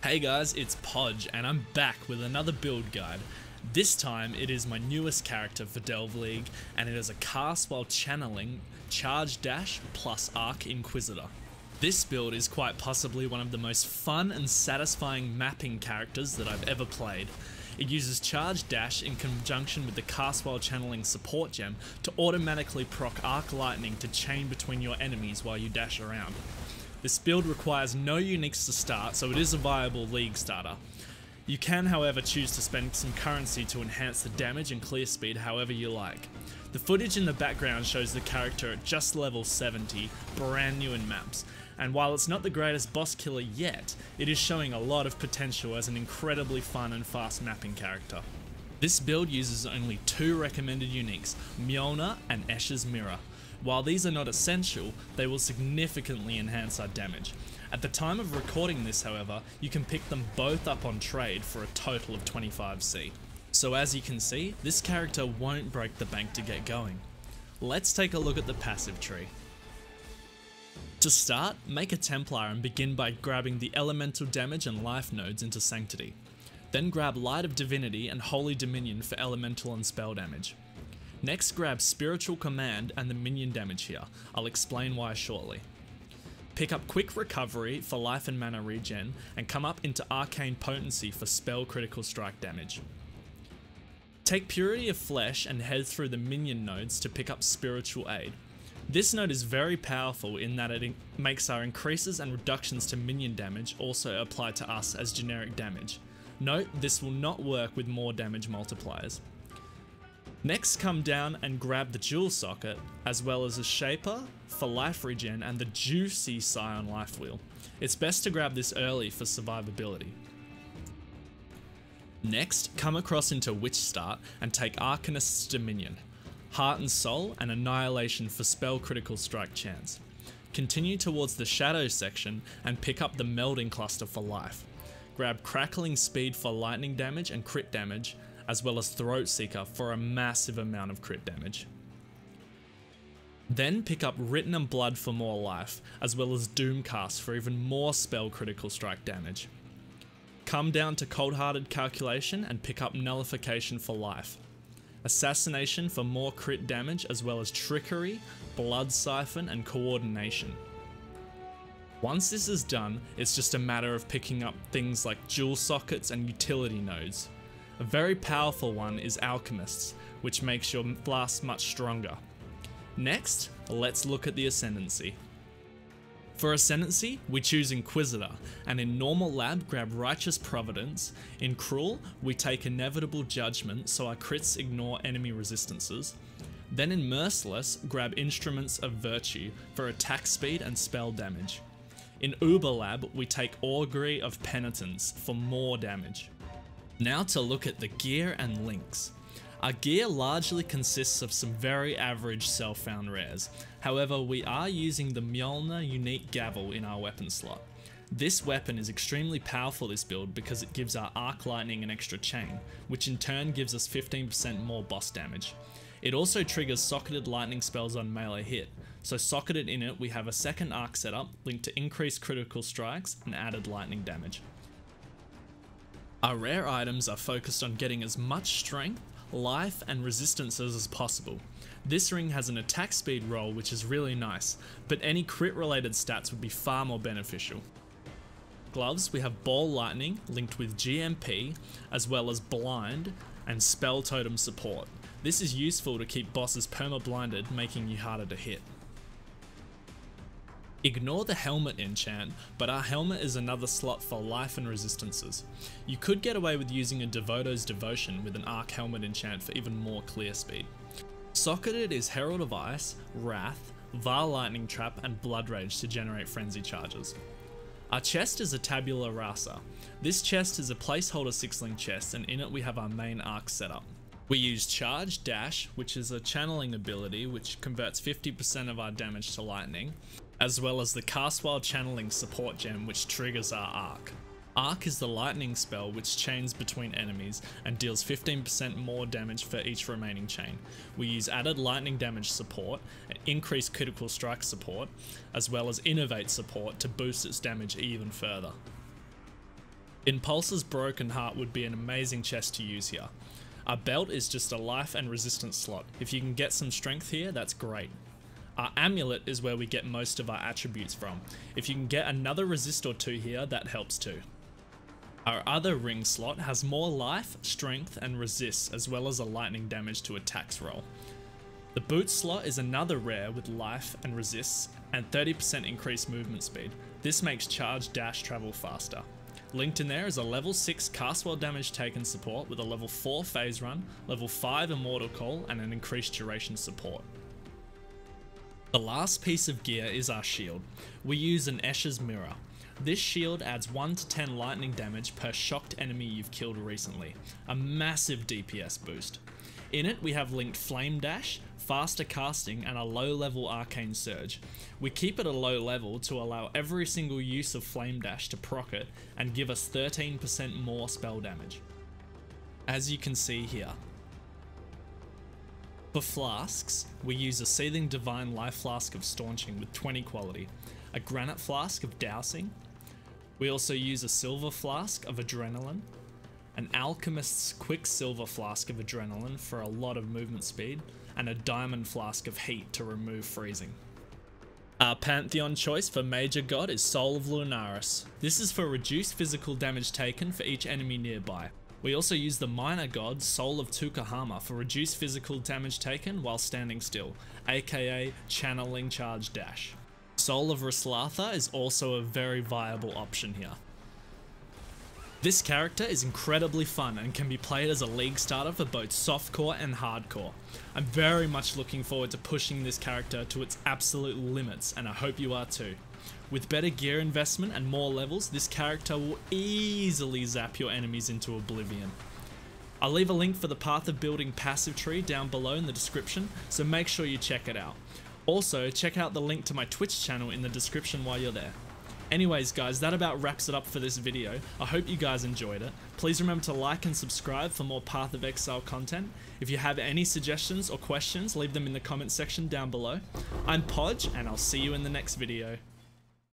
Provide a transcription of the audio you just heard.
Hey guys, it's Podge and I'm back with another build guide. This time it is my newest character for Delve League and it is a cast while channeling Charged Dash plus Arc Inquisitor. This build is quite possibly one of the most fun and satisfying mapping characters that I've ever played. It uses Charged Dash in conjunction with the cast while channeling support gem to automatically proc Arc Lightning to chain between your enemies while you dash around. This build requires no uniques to start, so it is a viable league starter. You can however choose to spend some currency to enhance the damage and clear speed however you like. The footage in the background shows the character at just level 70, brand new in maps, and while it's not the greatest boss killer yet, it is showing a lot of potential as an incredibly fun and fast mapping character. This build uses only two recommended uniques, Mjolnir and Escher's Mirror. While these are not essential, they will significantly enhance our damage. At the time of recording this however, you can pick them both up on trade for a total of 25C. So as you can see, this character won't break the bank to get going. Let's take a look at the passive tree. To start, make a Templar and begin by grabbing the elemental damage and life nodes into Sanctity. Then grab Light of Divinity and Holy Dominion for elemental and spell damage. Next grab Spiritual Command and the minion damage here, I'll explain why shortly. Pick up Quick Recovery for life and mana regen and come up into Arcane Potency for spell critical strike damage. Take Purity of Flesh and head through the minion nodes to pick up Spiritual Aid. This node is very powerful in that it makes our increases and reductions to minion damage also apply to us as generic damage. Note, this will not work with more damage multipliers. Next, come down and grab the Jewel Socket, as well as a Shaper for life regen and the juicy Scion Life Wheel. It's best to grab this early for survivability. Next, come across into Witch Start and take Arcanist's Dominion, Heart and Soul and Annihilation for spell critical strike chance. Continue towards the Shadow section and pick up the Melding Cluster for life. Grab Crackling Speed for lightning damage and crit damage, as well as Throat Seeker for a massive amount of crit damage. Then pick up Written and Blood for more life, as well as Doomcast for even more spell critical strike damage. Come down to Cold-Hearted Calculation and pick up Nullification for life. Assassination for more crit damage, as well as Trickery, Blood Siphon and Coordination. Once this is done, it's just a matter of picking up things like Jewel Sockets and Utility Nodes. A very powerful one is Alchemists, which makes your Flasks much stronger. Next, let's look at the Ascendency. For Ascendency, we choose Inquisitor, and in Normal Lab grab Righteous Providence. In Cruel, we take Inevitable Judgment so our crits ignore enemy resistances. Then in Merciless, grab Instruments of Virtue for attack speed and spell damage. In Uber Lab, we take Augury of Penitence for more damage. Now to look at the gear and links. Our gear largely consists of some very average self-found rares, however we are using the Mjolnir unique gavel in our weapon slot. This weapon is extremely powerful this build because it gives our Arc Lightning an extra chain, which in turn gives us 15% more boss damage. It also triggers socketed lightning spells on melee hit, so socketed in it we have a second arc setup linked to increased critical strikes and added lightning damage. Our rare items are focused on getting as much strength, life and resistances as possible. This ring has an attack speed roll which is really nice, but any crit related stats would be far more beneficial. Gloves, we have Ball Lightning linked with GMP, as well as Blind and Spell Totem support. This is useful to keep bosses perma-blinded, making you harder to hit. Ignore the helmet enchant, but our helmet is another slot for life and resistances. You could get away with using a Devoto's Devotion with an arc helmet enchant for even more clear speed. Socketed is Herald of Ice, Wrath, Vile Lightning Trap and Blood Rage to generate frenzy charges. Our chest is a Tabula Rasa. This chest is a placeholder 6-link chest and in it we have our main arc setup. We use Charged Dash, which is a channeling ability which converts 50% of our damage to lightning, as well as the Cast While Channeling support gem which triggers our Arc. Arc is the lightning spell which chains between enemies and deals 15% more damage for each remaining chain. We use added lightning damage support, increased critical strike support, as well as innovate support to boost its damage even further. Impulse's Broken Heart would be an amazing chest to use here. Our belt is just a life and resistance slot. If you can get some strength here, that's great. Our amulet is where we get most of our attributes from. If you can get another resist or two here, that helps too. Our other ring slot has more life, strength, and resists, as well as a lightning damage to attacks roll. The boot slot is another rare with life and resists, and 30% increased movement speed. This makes Charged Dash travel faster. Linked in there is a level 6 cast while damage taken support with a level 4 phase run, level 5 immortal call, and an increased duration support. The last piece of gear is our shield. We use an Escher's Mirror. This shield adds 1 to 10 lightning damage per shocked enemy you've killed recently, a massive DPS boost. In it we have linked Flame Dash, faster casting, and a low level Arcane Surge. We keep it a low level to allow every single use of Flame Dash to proc it and give us 13% more spell damage, as you can see here. For flasks, we use a Seething Divine Life Flask of Staunching with 20 quality, a Granite Flask of Dousing. We also use a Silver Flask of Adrenaline, an Alchemist's Quicksilver Flask of Adrenaline for a lot of movement speed, and a Diamond Flask of Heat to remove freezing. Our Pantheon choice for Major God is Soul of Lunaris. This is for reduced physical damage taken for each enemy nearby. We also use the Minor God Soul of Tukahama for reduced physical damage taken while standing still, aka channeling Charged Dash. Soul of Rislatha is also a very viable option here. This character is incredibly fun and can be played as a league starter for both softcore and hardcore. I'm very much looking forward to pushing this character to its absolute limits, and I hope you are too. With better gear investment and more levels, this character will easily zap your enemies into oblivion. I'll leave a link for the Path of Building passive tree down below in the description, so make sure you check it out. Also, check out the link to my Twitch channel in the description while you're there. Anyways guys, that about wraps it up for this video. I hope you guys enjoyed it. Please remember to like and subscribe for more Path of Exile content. If you have any suggestions or questions, leave them in the comment section down below. I'm Podge, and I'll see you in the next video.